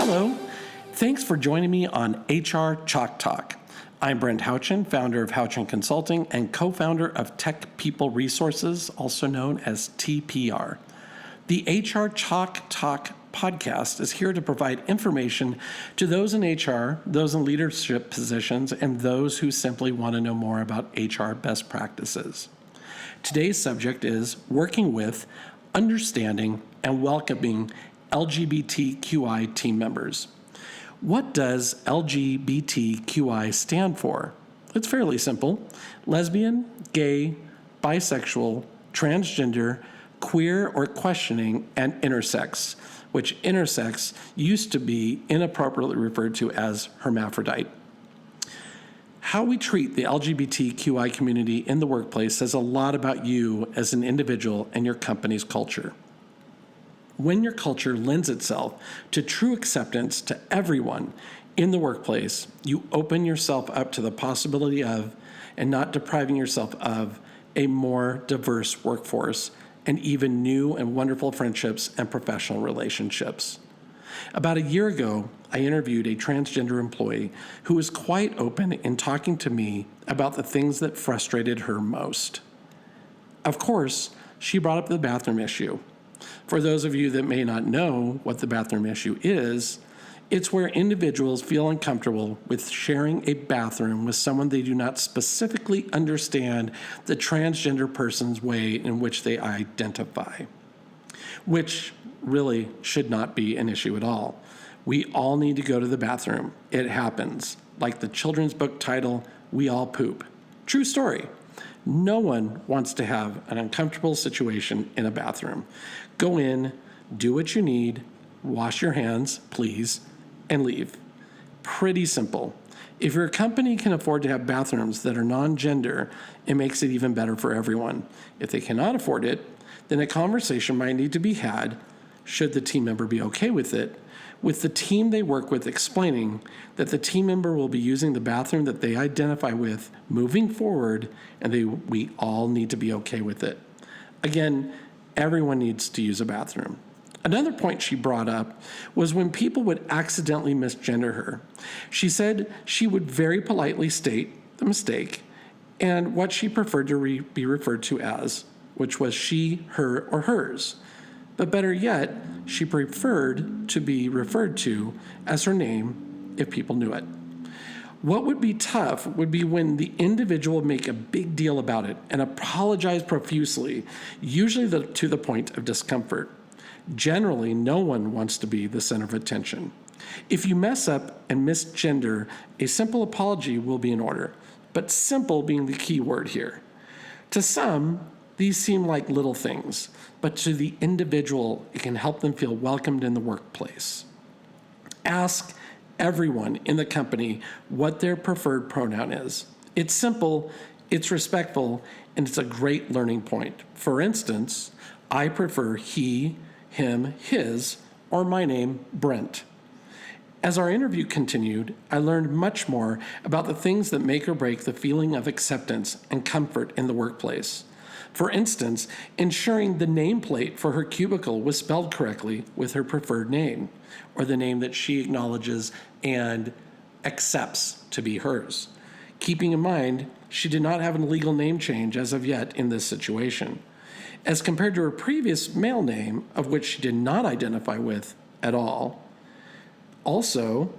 Hello. Thanks for joining me on HR Chalk Talk. I'm Brent Houchin, founder of Houchin Consulting and co-founder of Tech People Resources, also known as TPR. The HR Chalk Talk podcast is here to provide information to those in HR, those in leadership positions, and those who simply want to know more about HR best practices. Today's subject is working with, understanding, and welcoming LGBTQI team members. What does LGBTQI stand for? It's fairly simple. Lesbian, gay, bisexual, transgender, queer or questioning, and intersex, which intersex used to be inappropriately referred to as hermaphrodite. How we treat the LGBTQI community in the workplace says a lot about you as an individual and your company's culture. When your culture lends itself to true acceptance to everyone in the workplace, you open yourself up to the possibility of, and not depriving yourself of, a more diverse workforce and even new and wonderful friendships and professional relationships. About a year ago, I interviewed a transgender employee who was quite open in talking to me about the things that frustrated her most. Of course, she brought up the bathroom issue. For those of you that may not know what the bathroom issue is, it's where individuals feel uncomfortable with sharing a bathroom with someone they do not specifically understand the transgender person's way in which they identify, which really should not be an issue at all. We all need to go to the bathroom. It happens. Like the children's book title, We All Poop. True story. No one wants to have an uncomfortable situation in a bathroom. Go in, do what you need, wash your hands, please, and leave. Pretty simple. If your company can afford to have bathrooms that are non-gender, it makes it even better for everyone. If they cannot afford it, then a conversation might need to be had, should the team member be okay with it, with the team they work with explaining that the team member will be using the bathroom that they identify with moving forward, and we all need to be okay with it. Again, everyone needs to use a bathroom. Another point she brought up was when people would accidentally misgender her. She said she would very politely state the mistake and what she preferred to be referred to as, which was she, her, or hers. But better yet, she preferred to be referred to as her name if people knew it. What would be tough would be when the individual would make a big deal about it and apologize profusely, usually to the point of discomfort. Generally, no one wants to be the center of attention. If you mess up and misgender, a simple apology will be in order, but simple being the key word here. To some, these seem like little things, but to the individual, it can help them feel welcomed in the workplace. Ask everyone in the company what their preferred pronoun is. It's simple, it's respectful, and it's a great learning point. For instance, I prefer he, him, his, or my name, Brent. As our interview continued, I learned much more about the things that make or break the feeling of acceptance and comfort in the workplace. For instance, ensuring the nameplate for her cubicle was spelled correctly with her preferred name, or the name that she acknowledges and accepts to be hers. Keeping in mind, she did not have an illegal name change as of yet in this situation, as compared to her previous male name, of which she did not identify with at all. Also,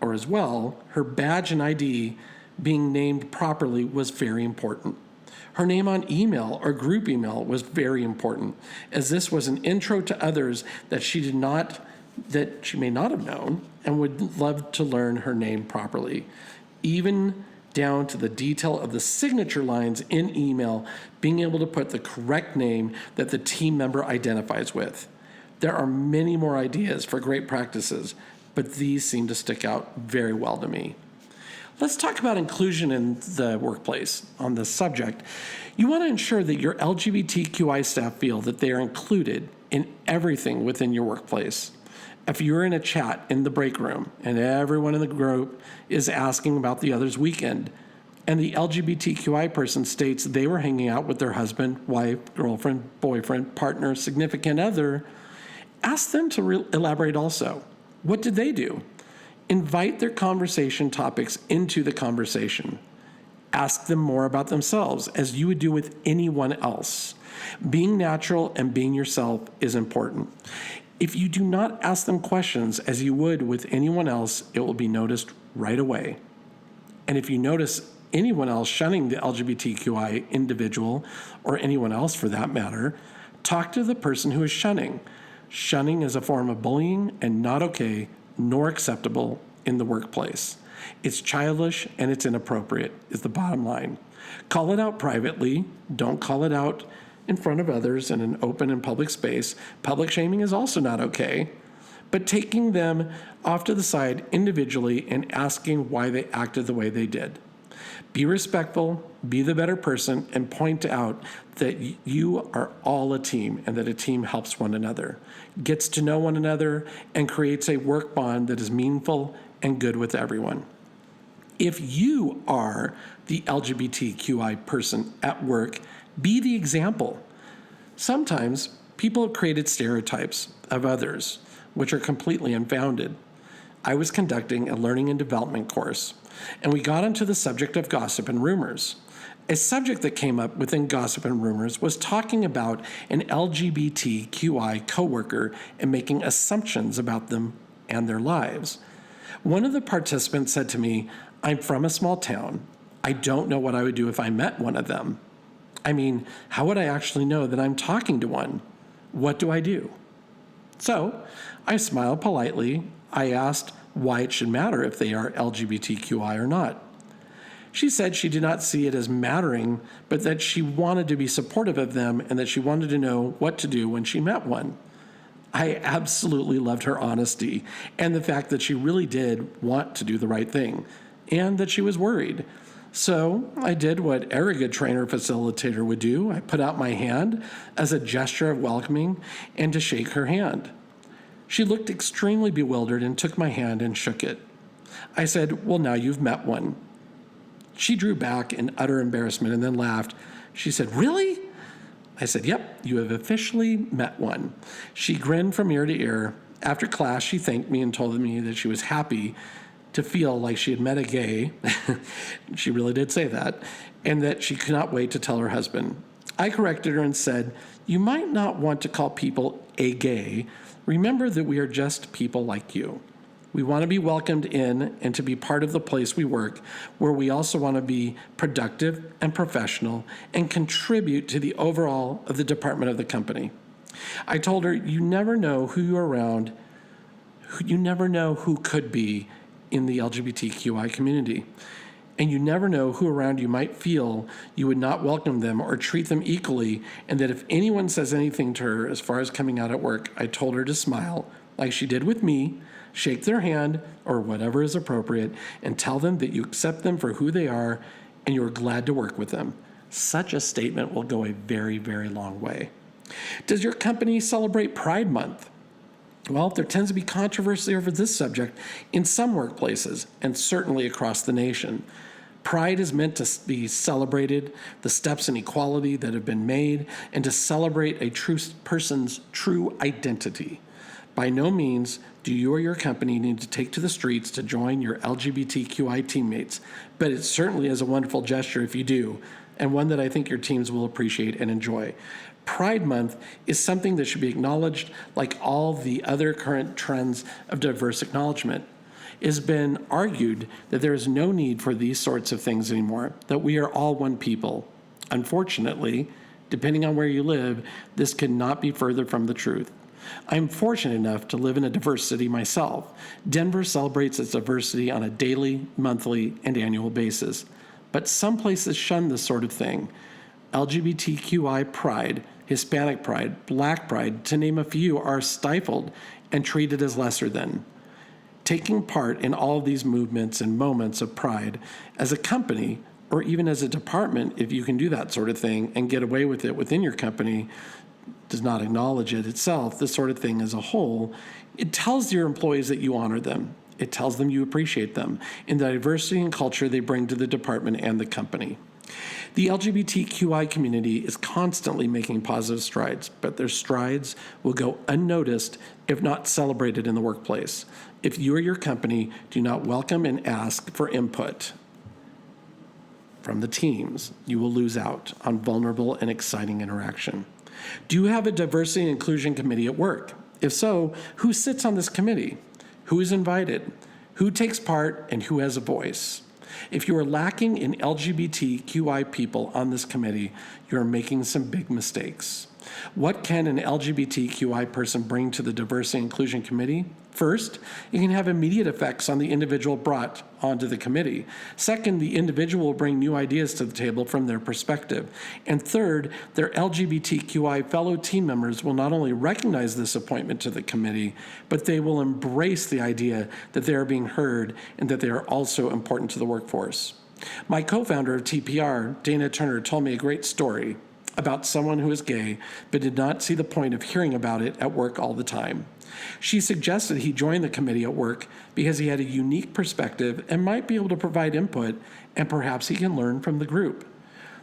or as well, her badge and ID being named properly was very important. Her name on email or group email was very important, as this was an intro to others that she may not have known and would love to learn her name properly, even down to the detail of the signature lines in email, being able to put the correct name that the team member identifies with. There are many more ideas for great practices, but these seem to stick out very well to me. Let's talk about inclusion in the workplace. On this subject, you want to ensure that your LGBTQI staff feel that they are included in everything within your workplace. If you're in a chat in the break room and everyone in the group is asking about the other's weekend, and the LGBTQI person states they were hanging out with their husband, wife, girlfriend, boyfriend, partner, significant other, ask them to elaborate also. What did they do? Invite their conversation topics into the conversation. Ask them more about themselves, as you would do with anyone else. Being natural and being yourself is important. If you do not ask them questions as you would with anyone else, it will be noticed right away. And if you notice anyone else shunning the LGBTQI individual, or anyone else for that matter, talk to the person who is shunning. Shunning is a form of bullying and not okay nor acceptable in the workplace. It's childish and it's inappropriate, is the bottom line. Call it out privately. Don't call it out in front of others in an open and public space. Public shaming is also not okay. But taking them off to the side individually and asking why they acted the way they did. Be respectful, be the better person, and point out that you are all a team and that a team helps one another, gets to know one another, and creates a work bond that is meaningful and good with everyone. If you are the LGBTQI person at work, be the example. Sometimes people have created stereotypes of others, which are completely unfounded. I was conducting a learning and development course, and we got into the subject of gossip and rumors. A subject that came up within gossip and rumors was talking about an LGBTQI coworker and making assumptions about them and their lives. One of the participants said to me, "I'm from a small town. I don't know what I would do if I met one of them. I mean, how would I actually know that I'm talking to one? What do I do?" So I smiled politely. I asked why it should matter if they are LGBTQI or not. She said she did not see it as mattering, but that she wanted to be supportive of them and that she wanted to know what to do when she met one. I absolutely loved her honesty and the fact that she really did want to do the right thing and that she was worried. So I did what every good trainer facilitator would do. I put out my hand as a gesture of welcoming and to shake her hand. She looked extremely bewildered and took my hand and shook it. I said, "Well, now you've met one." She drew back in utter embarrassment and then laughed. She said, "Really?" I said, "Yep, you have officially met one." She grinned from ear to ear. After class, she thanked me and told me that she was happy to feel like she had met a gay. She really did say that, and that she could not wait to tell her husband. I corrected her and said, "You might not want to call people a gay. Remember that we are just people like you. We want to be welcomed in and to be part of the place we work, where we also want to be productive and professional and contribute to the overall of the department of the company." I told her, you never know who you're around. You never know who could be in the LGBTQI community. And you never know who around you might feel you would not welcome them or treat them equally, and that if anyone says anything to her as far as coming out at work, I told her to smile, like she did with me, shake their hand, or whatever is appropriate, and tell them that you accept them for who they are and you are glad to work with them. Such a statement will go a very, very long way. Does your company celebrate Pride Month? Well, there tends to be controversy over this subject in some workplaces, and certainly across the nation. Pride is meant to be celebrated, the steps in equality that have been made, and to celebrate a true person's true identity. By no means do you or your company need to take to the streets to join your LGBTQI teammates, but it certainly is a wonderful gesture if you do, and one that I think your teams will appreciate and enjoy. Pride Month is something that should be acknowledged like all the other current trends of diverse acknowledgement. It has been argued that there is no need for these sorts of things anymore, that we are all one people. Unfortunately, depending on where you live, this could not be further from the truth. I'm fortunate enough to live in a diverse city myself. Denver celebrates its diversity on a daily, monthly, and annual basis. But some places shun this sort of thing. LGBTQI pride, Hispanic pride, Black pride, to name a few, are stifled and treated as lesser than. Taking part in all of these movements and moments of pride as a company, or even as a department, if you can do that sort of thing and get away with it within your company, does not acknowledge it itself, this sort of thing as a whole, it tells your employees that you honor them. It tells them you appreciate them in the diversity and culture they bring to the department and the company. The LGBTQI community is constantly making positive strides, but their strides will go unnoticed if not celebrated in the workplace. If you or your company do not welcome and ask for input from the teams, you will lose out on vulnerable and exciting interaction. Do you have a diversity and inclusion committee at work? If so, who sits on this committee? Who is invited? Who takes part and who has a voice? If you are lacking in LGBTQI people on this committee, you are making some big mistakes. What can an LGBTQI person bring to the Diversity and Inclusion Committee? First, it can have immediate effects on the individual brought onto the committee. Second, the individual will bring new ideas to the table from their perspective. And third, their LGBTQI fellow team members will not only recognize this appointment to the committee, but they will embrace the idea that they are being heard and that they are also important to the workforce. My co-founder of TPR, Dana Turner, told me a great story about someone who is gay but did not see the point of hearing about it at work all the time. She suggested he join the committee at work because he had a unique perspective and might be able to provide input, and perhaps he can learn from the group.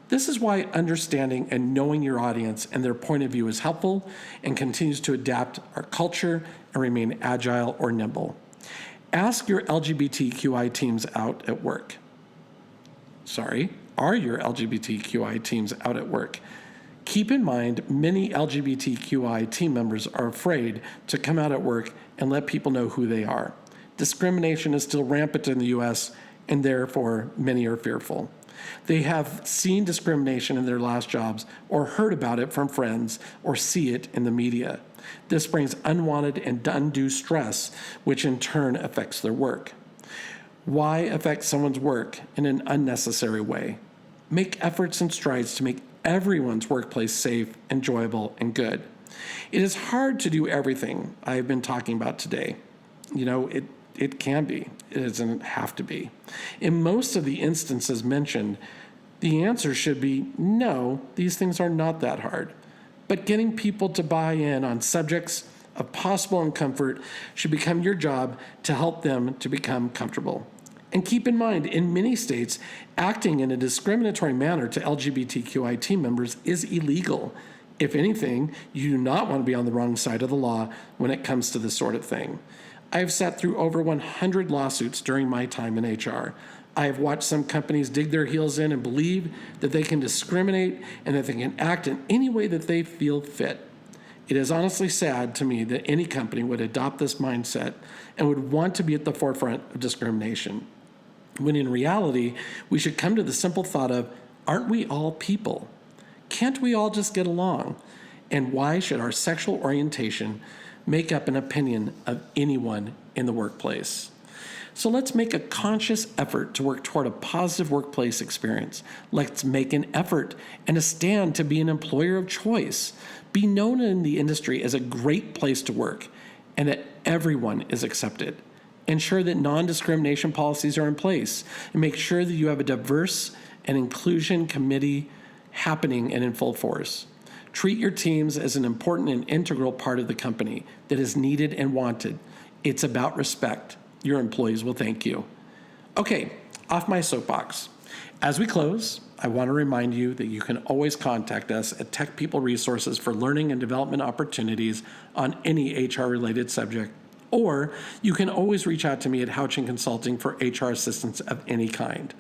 This is why understanding and knowing your audience and their point of view is helpful and continues to adapt our culture and remain agile or nimble. Ask your LGBTQI teams out at work. Are your LGBTQI teams out at work? Keep in mind, many LGBTQI team members are afraid to come out at work and let people know who they are. Discrimination is still rampant in the U.S., and therefore many are fearful. They have seen discrimination in their last jobs or heard about it from friends or see it in the media. This brings unwanted and undue stress, which in turn affects their work. Why affect someone's work in an unnecessary way? Make efforts and strides to make everyone's workplace safe, enjoyable, and good. It is hard to do everything I have been talking about today. It can be. It doesn't have to be. In most of the instances mentioned, the answer should be no, these things are not that hard. But getting people to buy in on subjects of possible uncomfort should become your job to help them to become comfortable. And keep in mind, in many states, acting in a discriminatory manner to LGBTQI team members is illegal. If anything, you do not want to be on the wrong side of the law when it comes to this sort of thing. I have sat through over 100 lawsuits during my time in HR. I have watched some companies dig their heels in and believe that they can discriminate and that they can act in any way that they feel fit. It is honestly sad to me that any company would adopt this mindset and would want to be at the forefront of discrimination, when in reality, we should come to the simple thought of, aren't we all people? Can't we all just get along? And why should our sexual orientation make up an opinion of anyone in the workplace? So let's make a conscious effort to work toward a positive workplace experience. Let's make an effort and a stand to be an employer of choice. Be known in the industry as a great place to work and that everyone is accepted. Ensure that non-discrimination policies are in place, and make sure that you have a diverse and inclusion committee happening and in full force. Treat your teams as an important and integral part of the company that is needed and wanted. It's about respect. Your employees will thank you. Okay, off my soapbox. As we close, I want to remind you that you can always contact us at Tech People Resources for learning and development opportunities on any HR-related subject. Or you can always reach out to me at Houchin Consulting for HR assistance of any kind.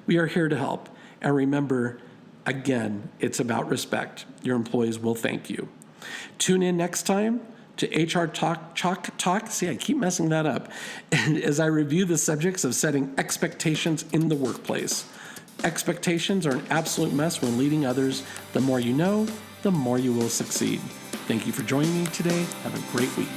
We are here to help. And remember, again, it's about respect. Your employees will thank you. Tune in next time to HR Talk. See, I keep messing that up. And as I review the subjects of setting expectations in the workplace. Expectations are an absolute must when leading others. The more you know, the more you will succeed. Thank you for joining me today. Have a great week.